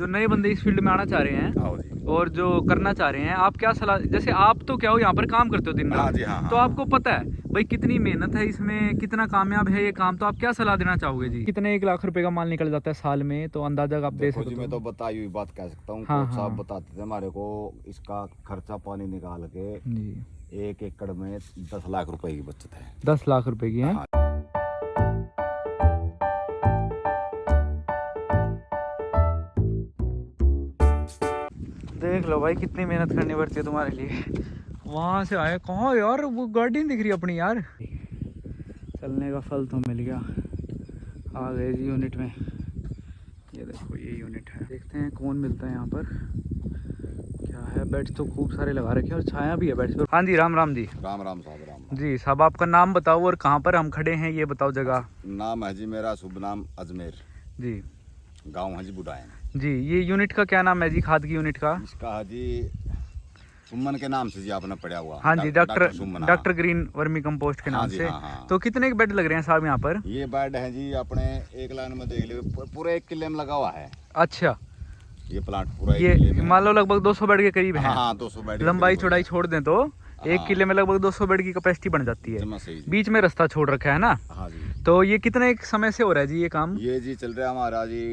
जो नए बंदे इस फील्ड में आना चाह रहे हैं हाँ जी। और जो करना चाह रहे हैं, आप क्या सलाह, जैसे आप तो क्या हो यहाँ पर काम करते हो दिन हाँ रात, जी, हाँ, तो हाँ, आपको पता है भाई कितनी मेहनत है इसमें, कितना कामयाब है ये काम, तो आप क्या सलाह देना चाहोगे जी? कितने 1 लाख रुपए का माल निकल जाता है साल में, तो अंदाजा आप दे देखो जी, सकते मैं हो? तो बताई हुई बात कह सकता हूँ। हाँ कोच साहब हाँ बताते थे हमारे को, इसका खर्चा पानी निकाल के जी, 1 एकड़ में 10 लाख रुपए की बचत है। 10 लाख रुपए की है। हाँ। देख लो भाई कितनी मेहनत करनी पड़ती है तुम्हारे लिए। वहां से आए कहाँ यार, वो गाड़ी नहीं दिख रही अपनी यार। चलने का फल तो मिल गया, आ गए जी यूनिट में। ये देखो ये यूनिट है, देखते हैं कौन मिलता है यहाँ पर। क्या है, बेड्स तो खूब सारे लगा रखे हैं और छाया भी है बेड्स पर। हाँ जी, राम राम जी। राम राम साहब, राम। जी साहब, आपका नाम बताओ और कहाँ पर हम खड़े हैं ये बताओ जगह। नाम है जी मेरा, शुभ नाम अजमेर, जी गांव है जी बुडायन। जी, ये यूनिट का क्या नाम है जी, खाद की यूनिट का? इसका है जी सुमन के नाम से जी, आपने पढ़ा हुआ। हाँ जी, डॉक्टर सुमन। डॉक्टर ग्रीन वर्मी कंपोस्ट के हाँ नाम जी, से। हाँ, हाँ। तो कितने के बेड लग रहे हैं साहब यहाँ पर? ये बेड है जी अपने एक लाइन में देख लो, पूरे 1 किले में लगा हुआ है। अच्छा, ये प्लांट पूरा 1 ये किले में। मान लो लगभग 200 बेड के करीब है। हाँ हाँ, 200 बेड। लंबाई चौड़ाई छोड़ दें तो 1 हाँ। किले में लगभग 200 बेड की कैपेसिटी बन जाती है। जमा सही जी। बीच में रास्ता छोड़ रखा है ना। हाँ जी। तो ये कितने समय से हो रहा है जी ये काम? ये जी चल रहा है हमारा जी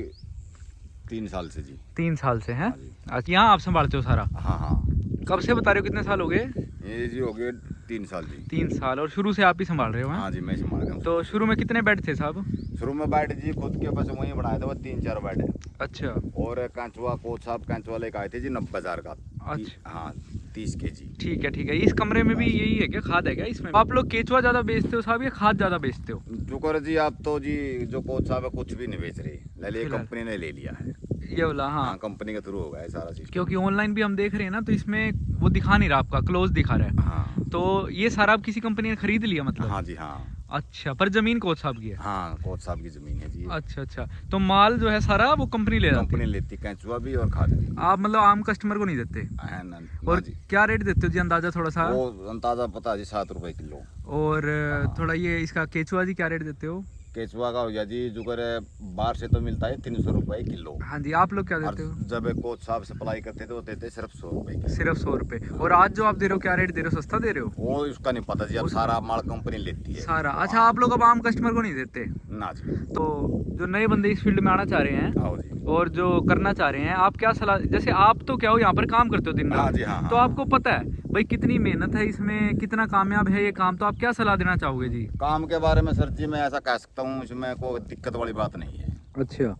3 साल से जी। 3 साल से है। हाँ जी। अच्छा, यहाँ आप संभालते हो सारा? हाँ हाँ। कब से बता रहे हो, कितने साल हो गए? ये जी हो गए 3 साल जी। 3 साल, और शुरू से आप ही संभाल रहे हो? हैं? हाँ जी, मैं संभाल रहा हूँ। तो शुरू में कितने बेड थे साहब? शुरू में बेड जी खुद के बस वहीं बनाए थे, वो 3-4 बेड है। अच्छा और कैंचवा कोच साहब कैंचवा लेके आए थे जी 90,000 का। अच्छा। हाँ, 30 केजी। ठीक है। इस कमरे में भी यही है क्या, खाद है क्या इसमें? आप लोग केचुआ ज्यादा बेचते हो साहब या खाद ज्यादा बेचते हो? जो कर जी आप तो जी, जो कोच साहब है कुछ भी नहीं बेच रहे, ले फिलहाल। कंपनी ने ले लिया है। ये वाला, हाँ। हाँ, कंपनी के थ्रू होगा ये सारा चीज। क्योंकि ऑनलाइन भी हम देख रहे हैं ना, तो इसमें वो दिखा नहीं रहा, आपका क्लोज दिखा रहा है। हाँ तो ये सारा अब किसी कंपनी ने खरीद लिया मतलब? हाँ जी, हाँ अच्छा, पर जमीन कोच साहब की है? हाँ, कोच साहब की जमीन है जी ये। अच्छा, तो माल जो है सारा वो कंपनी ले जाती कंपनी है? लेती कैंचुआ भी और खाद भी। आप मतलब आम कस्टमर को नहीं देते? है ना, और ना जी। क्या रेट देते हो जी, अंदाजा थोड़ा सा? वो अंदाजा पता है जी, 7 रुपए किलो। और हाँ। थोड़ा ये इसका केचुआ जी क्या रेट देते हो? केचुआ का हो गया जी, जो करे बाहर से तो मिलता है 300 रुपए किलो। हाँ जी, आप लोग क्या और देते हो? जब कोच साहब सप्लाई करते थे वो देते सिर्फ 100 रुपए की। सिर्फ 100 रुपए। और आज जो आप दे रहे हो क्या रेट दे रहे हो, सस्ता दे रहे हो? वो उसका नहीं पता जी, अब सारा माल कंपनी लेती है सारा? अच्छा, आप लोग अब आम कस्टमर को नहीं देते? ना जी। तो जो नए बंदे इस फील्ड में आना चाह रहे हैं आओ जी। और जो करना चाह रहे हैं, आप क्या सलाह, जैसे आप तो क्या हो यहाँ पर काम करते हो दिन हाँ रात, जी, हाँ, तो हाँ। आपको पता है भाई कितनी मेहनत है इसमें, कितना कामयाब है ये काम, तो आप क्या सलाह देना चाहोगे जी? काम के बारे में सर जी मैं ऐसा कह सकता हूँ, इसमें कोई दिक्कत वाली बात नहीं है। अच्छा,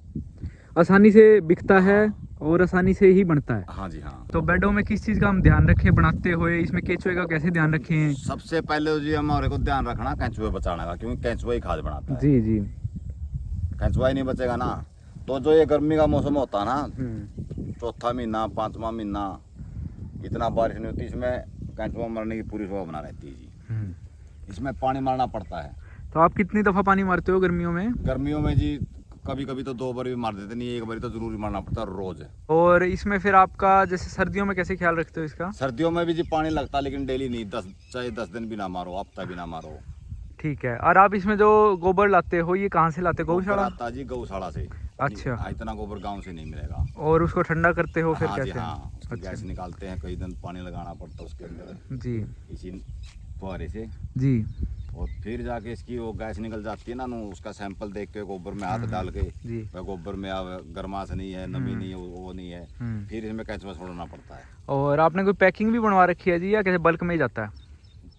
आसानी से बिकता है और आसानी से ही बनता है। हाँ जी, हाँ। तो बेडों में किस चीज़ का हम ध्यान रखें बनाते हुए, इसमें केचुए का कैसे ध्यान रखें? सबसे पहले जी हमारे को ध्यान रखना कैंचुए बचाने का, क्योंकि कैंचुआ ही खाद बनाता है। जी। कैंचुआ ही नहीं बचेगा ना, तो जो ये गर्मी का मौसम होता है ना, चौथा महीना 5वां महीना, इतना बारिश नहीं होती, इसमें कैंचुआ मरने की पूरी संभावना रहती है जी। इसमें पानी मारना पड़ता है। तो आप कितनी दफ़ा पानी मारते हो गर्मियों में? गर्मियों में जी कभी कभी तो 2 बार भी मार देते, नहीं 1 बार तो जरूर मारना पड़ता है रोज। और इसमें फिर आपका जैसे सर्दियों में कैसे ख्याल रखते हो इसका? सर्दियों में भी जी पानी लगता, लेकिन डेली नहीं, चाहे 10 दिन भी ना मारो, हफ्ता भी ना मारो। ठीक है। और आप इसमें जो गोबर लाते हो ये कहाँ से लाते हो, गौशाला? आता जी गौशाला से। अच्छा। इतना गोबर गांव से नहीं मिलेगा। और उसको ठंडा करते हो फिर हाँ जी, कैसे? हाँ, उसकी अच्छा। गैस निकालते हैं, कई दिन पानी लगाना पड़ता है उसके अंदर जी इसी फुहारे से। जी और फिर जाके इसकी वो गैस निकल जाती है ना, उसका सैंपल देख के गोबर में हाथ डाल के, जी। वह गोबर में गर्माश नहीं है, नमी नहीं है, वो नहीं है, फिर इसमें कैचुआ छोड़ना पड़ता है। और आपने कोई पैकिंग भी बनवा रखी है जी, या कैसे बल्क में ही जाता है?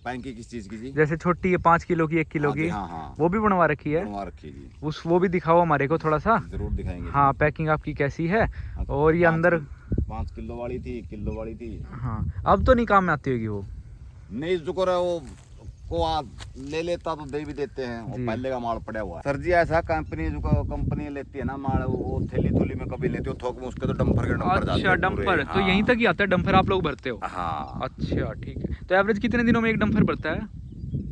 पैंकी किस चीज की जी? जैसे छोटी है 5 किलो की, 1 किलो हाँ जी, की, हाँ हाँ, वो भी बनवा रखी है? बनवा रखी है जी। वो भी दिखाओ हमारे को थोड़ा सा। जरूर दिखाएंगे। हाँ, पैकिंग आपकी कैसी है? हाँ, और ये अंदर 5 किलो वाली थी, 1 किलो वाली थी। हाँ, अब तो नहीं काम में आती होगी वो? नहीं, जो कर वो को आप ले लेता तो दे भी देते हैं, वो जी। पहले का माल पड़ा हुआ है। सर जी ऐसा कंपनी जो कंपनी लेती है ना माल, वो थैली थोली में कभी लेती है, थोक में उसके तो डंपर के डंपर जाते अच्छा, हैं डंपर पूरे। तो यहीं तक ही आता है, डंपर आप लोग भरते हो? हाँ। अच्छा, ठीक है। तो एवरेज कितने दिनों में एक डंपर भरता है?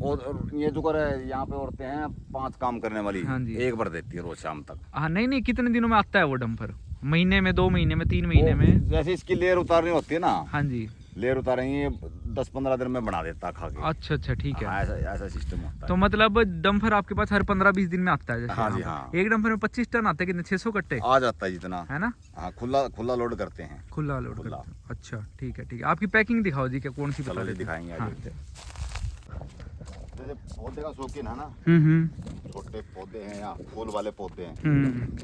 और ये जो कर यहाँ पे औरतें हैं 5 काम करने वाली, हाँ जी। 1 बार देती है रोज शाम तक। हाँ, नहीं, कितने दिनों में आता है वो डंपर? महीने में, 2 महीने में, 3 महीने में? जैसे इसकी लेयर उतारनी होती है ना, हाँ जी। लेयर उतारेंगे 10-15 दिन में बना देता खा के। अच्छा अच्छा ठीक है। हाँ, ऐसा सिस्टम होता है। तो मतलब डम्फर आपके पास हर 15-20 दिन में आता है जैसे? हाँ जी, यहाँ हाँ। एक डम्फर में 25 टन आते हैं, कितने 600 कट्टे आ जाता है जितना, है ना? हाँ, खुला लोड करते हैं। खुला लोड खुला। करते हैं। अच्छा ठीक है ठीक है। आपकी पैकिंग दिखाओ जी, क्या कौन सी बता चलो जी, रहे थे? दिखाएंगे हाँ। आगे। जैसे पौधे का शौकीन है ना, छोटे पौधे हैं या फूल वाले पौधे हैं,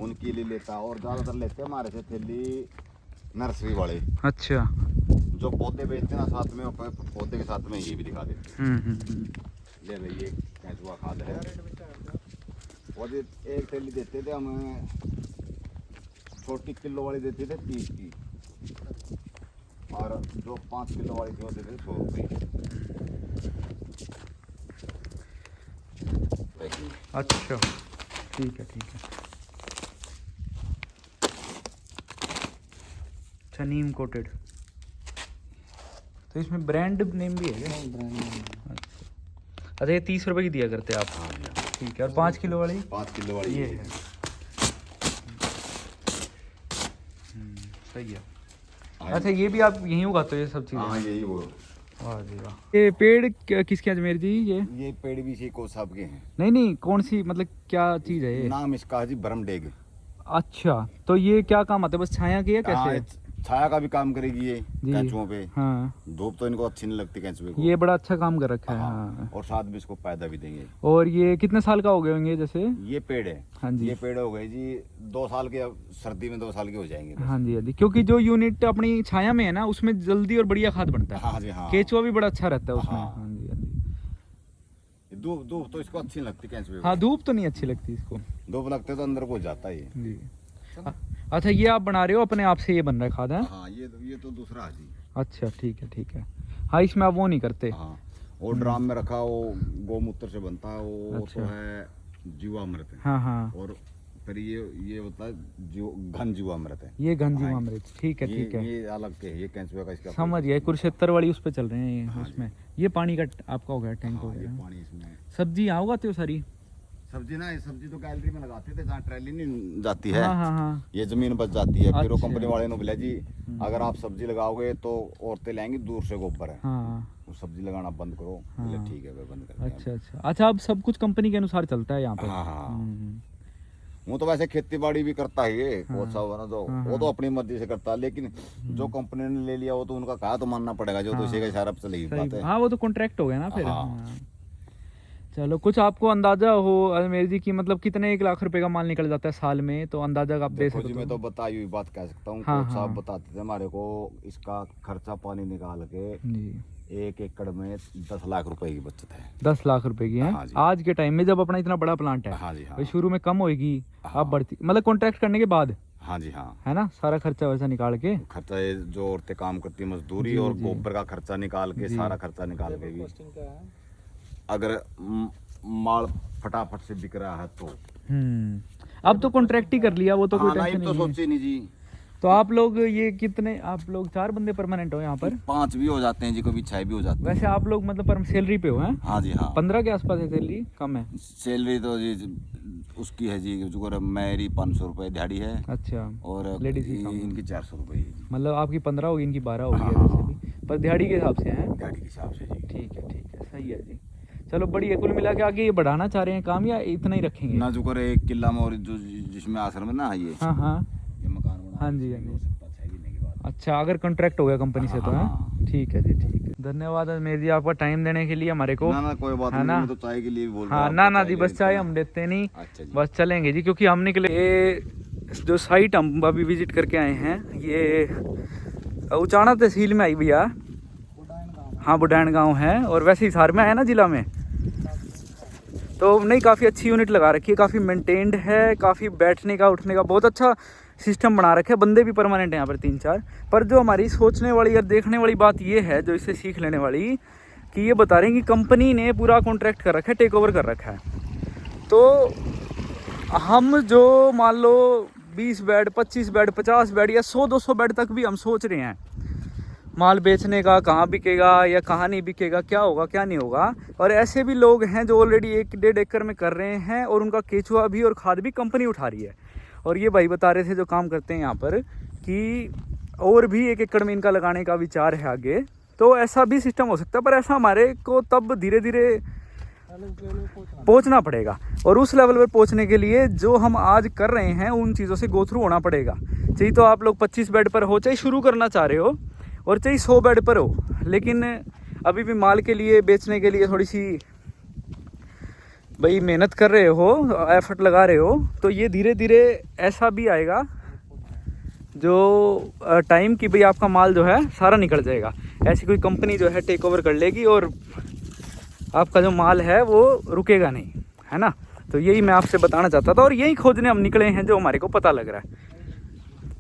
उनके लिए लेता है। और ज्यादातर लेते हैं हमारे से थैली नर्सरी वाले। अच्छा। जो पौधे बेचते हैं ना, साथ में पौधे के साथ में ये भी दिखा देते हैं। ले भाई, ये केंचुआ खाद है। और ये एक थैली देते थे हमें, छोटी किलो वाली देते थे 30 की, और जो 5 किलो वाली थी वो देते थे 100 रुपये। अच्छा ठीक है ठीक है। अच्छा, नीम कोटेड। तो इसमें ब्रांड नेम भी है क्या? Brand name. अच्छा, ये 30 रुपए की दिया करते हैं आप? हाँ जी, ठीक है। और 5 किलो वाली? 5 किलो वाली ये है। सही है। अच्छा, ये भी आप यहीं उगाते हो ये सब चीज़ें? हाँ, यही वो। वाह जी वाह। ये पेड़ किसके हैं अजमेर जी? ये पेड़ भी इसी को सब के हैं। नहीं, कौन सी, मतलब क्या चीज़ है ये? नाम इसका है जी बरमडेग। अच्छा, तो ये क्या काम आता है, बस छाया की है कैसे? हाँ, छाया का भी काम करेगी ये जी। केंचुओं पे। हाँ, धूप तो इनको अच्छी नहीं लगती केंचुए को। ये बड़ा अच्छा काम कर रखा है। हाँ, हाँ। और साथ भी इसको पैदा भी देंगे। और ये कितने साल का हो गए होंगे जैसे? ये पेड़ है। हाँ जी। ये पेड़ हो गए जी 2 साल के, अब सर्दी में 2 साल के हो जाएंगे बस। हाँ जी हाँ जी, क्योंकि जो यूनिट अपनी छाया में है ना, उसमें जल्दी और बढ़िया खाद बनता है। हाँ जी, हाँ। केचुआ भी बड़ा अच्छा रहता है उसमें। हाँ। हाँ जी हाँ जी। धूप धूप तो इसको अच्छी नहीं लगती केंचुए को। हाँ, धूप तो नहीं अच्छी लगती इसको। धूप लगते तो अंदर को जाता है ये। जी। अच्छा, ये आप बना रहे हो अपने आप से, ये बन रहा है खाद है? हाँ, ये तो दूसरा है जी। अच्छा ठीक है ठीक है। हाँ, इसमें आप वो नहीं करते? हाँ, और ड्राम में रखा, वो गौमूत्र से बनता है वो। अच्छा। तो है जीवामृत है। हाँ हाँ। और फिर ये होता है घन जीवामृत है। ये घन हाँ, जीवामृत। ठीक है ठीक है। ये अलग के, ये केंचुए का इसका समझ गया। कुरुक्षेत्र वाली उस पे चल रहे हैं ये। हाँ उसमें ये पानी का आपका हो गया, टैंक हो हाँ, ये गया। पानी इसमें। सब्जी यहाँ उगाते हो सारी? सब्जी ना, ये सब्जी तो गैलरी में लगाते थे जहाँ ट्रैली नहीं जाती है। हाँ हाँ हाँ। ये जमीन बच जाती है। फिर वो अच्छा। कंपनी वाले ने बोला जी, अगर आप सब्जी लगाओगे तो औरतें लाएंगी दूर से गोबर है, हाँ। वो सब्जी लगाना बंद करो। हाँ। बोले ठीक है, वे बंद कर दिया। अच्छा अच्छा अच्छा। अब सब कुछ कंपनी के अनुसार चलता है यहाँ पर? हाँ हाँ। हम्म। वो तो वैसे खेती बाड़ी भी करता है ये, वो सब है ना, तो हाँ, वो तो अपनी मर्जी से करता है। लेकिन जो कंपनी ने ले लिया वो तो उनका कहा तो मानना पड़ेगा, जो तो इसी का इशारा पे चलेगी बात सही। है। हाँ, वो तो कॉन्ट्रैक्ट हो गया ना फिर। हाँ। हाँ। चलो, कुछ आपको अंदाजा हो अजमेर जी की, मतलब कितने 1 लाख रुपए का माल निकल जाता है साल में, तो अंदाजा आप दे देखो सकते जी, मैं हो? तो बताई हुई बात कह सकता हूँ। हाँ, कोच साहब हाँ। बताते थे हमारे को, इसका खर्चा पानी निकाल के जी। 1 एकड़ में 10 लाख रुपए की बचत है। 10 लाख रुपए की है? हाँ जी। आज के टाइम में जब अपना इतना बड़ा प्लांट है। हाँ जी, हाँ। भाई शुरू में कम होएगी, हाँ। अब बढ़ती, मतलब कॉन्ट्रैक्ट करने के बाद, हाँ जी, हाँ। है ना, सारा खर्चा वैसा निकाल के। खर्चा ये जो औरतें काम करती मजदूरी जी, और जी। गोबर का खर्चा निकाल के, जी। सारा खर्चा निकाल के भी, अगर माल फटाफट से बिक रहा है तो। अब तो कॉन्ट्रैक्ट ही कर लिया, वो तो कोई हाँ, नहीं टेंशन तो नहीं है। सोचे नहीं जी। तो आप लोग ये कितने, आप लोग 4 बंदे परमानेंट हो यहाँ पर? 5 भी हो जाते हैं जी, कभी 6 भी हो जाते हैं। वैसे आप लोग मतलब पर सैलरी पे हो हैं? हाँ जी, हाँ। 15 के आसपास है सैलरी, कम है? सैलरी तो जी उसकी है जी, जो मेरी 500 रुपये दिहाड़ी है, अच्छा। और लेडीज की कम है। इनकी 400 रुपये है जी, मतलब आपकी 15 होगी, इनकी 12 होगी हाँ। वैसे भी, पर दिहाड़ी के हिसाब से हैं? दिहाड़ी के हिसाब से जी। ठीक है, सही है जी। चलो बढ़िया। कुल मिला के आगे ये बढ़ाना चाह रहे हैं काम, या इतना ही रखेंगे? ना जो करे 1 किला में, और जो जिसमें आश्रम है ना, ये हाँ हाँ। ये मकान बना, हाँ जी, हाँ जी। हो सकता है 6 महीने के बाद। अच्छा, अगर कॉन्ट्रैक्ट हो गया कंपनी से तो है? हाँ। ठीक है जी, ठीक है। धन्यवाद अजमेर जी, आपका टाइम देने के लिए हमारे को। ना कोई बात है नहीं, ना? मैं तो चाय के लिए भी बोल रहा हाँ, हूँ। ना आपको जी, बस ले चाय लेते हम देते नहीं। अच्छा जी। बस चलेंगे जी, क्योंकि हम निकले। ये जो साइट हम अभी विजिट करके आए हैं, ये उचाना तहसील में आई भैया। हाँ, बुढ़ैन गांव है, और वैसे हिसार में है ना जिला में। तो नहीं, काफ़ी अच्छी यूनिट लगा रखी है, काफ़ी मेंटेन्ड है, काफ़ी बैठने का उठने का बहुत अच्छा सिस्टम बना रखे है। बंदे भी परमानेंट हैं यहाँ पर 3-4। पर जो हमारी सोचने वाली और देखने वाली बात ये है, जो इससे सीख लेने वाली, कि ये बता रहे हैं कि कंपनी ने पूरा कॉन्ट्रैक्ट कर रखा है, टेक ओवर कर रखा है। तो हम जो मान लो 20 बेड, 25 बेड, 50 बेड या 100-200 बेड तक भी हम सोच रहे हैं माल बेचने का, कहाँ बिकेगा या कहाँ नहीं बिकेगा, क्या होगा क्या नहीं होगा। और ऐसे भी लोग हैं जो ऑलरेडी 1-1.5 एकड़ में कर रहे हैं, और उनका केचुआ भी और खाद भी कंपनी उठा रही है। और ये भाई बता रहे थे जो काम करते हैं यहाँ पर, कि और भी 1 एकड़ में इनका लगाने का विचार है आगे। तो ऐसा भी सिस्टम हो सकता है, पर ऐसा हमारे को तब धीरे धीरे पहुंचना पड़ेगा। और उस लेवल पर पहुंचने के लिए जो हम आज कर रहे हैं उन चीज़ों से गो थ्रू होना पड़ेगा। चाहे तो आप लोग 25 बेड पर हो, चाहे शुरू करना चाह रहे हो, और चाहे 100 बेड पर हो, लेकिन अभी भी माल के लिए, बेचने के लिए थोड़ी सी भाई मेहनत कर रहे हो, एफर्ट लगा रहे हो, तो ये धीरे धीरे ऐसा भी आएगा जो टाइम की भाई आपका माल जो है सारा निकल जाएगा। ऐसी कोई कंपनी जो है टेक ओवर कर लेगी और आपका जो माल है वो रुकेगा नहीं, है ना। तो यही मैं आपसे बताना चाहता था, और यही खोजने हम निकले हैं जो हमारे को पता लग रहा है,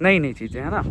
नई नई चीज़ें, है ना।